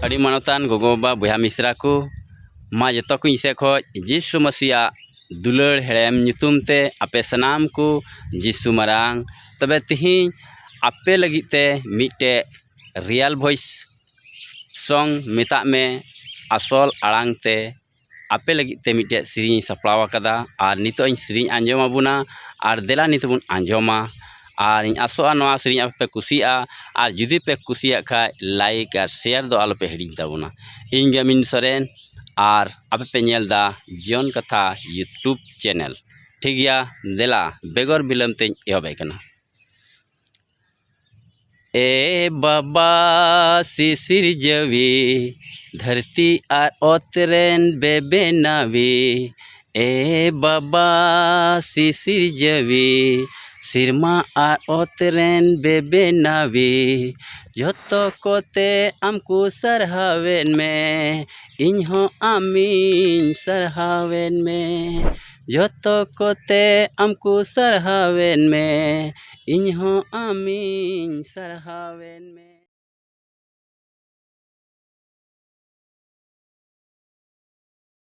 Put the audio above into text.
अड़ी मानतान गोगोबा बुया मिश्रा को मा जतो को इसे खो जिसु मसीहा दुलड़ हेड़ेम ᱧᱩᱛᱩᱢ ते आपे सनाम को जिसु मरांग तबे तिहिं आपे लगिते मिटे रियल वॉइस सॉन्ग मेता में आसल आड़ांग ते आपे लगिते मिटे सिरिंग सपड़ाव कदा और नितो इन सिरिंग आंजोम अबुना और देला नितो बुन आंजोमा और इन आसोआ नवा सिरिंग आपे कुसिया और जुदी पे कुसिया खा लाइक और शेयर दो आलोपे हिडिंग ताबुना इन गमिन सरेन और आपे पे नेल दा जीवन कथा यूट्यूब चैनल ठीक गया देला बेगर बिलम ते एहबे कना। ए बाबा सिसिर जवी धरती और ओतरेन बेबे नावी ए बाबा सिसिर जवी सिरमा और ओतरेन बेबे नावी जतो कोते आमको सरहावेन में इन्हों आमीन सरहावेन में जतो कोते आमको सरहावेन में इन्हों आमीन सरहावेन में।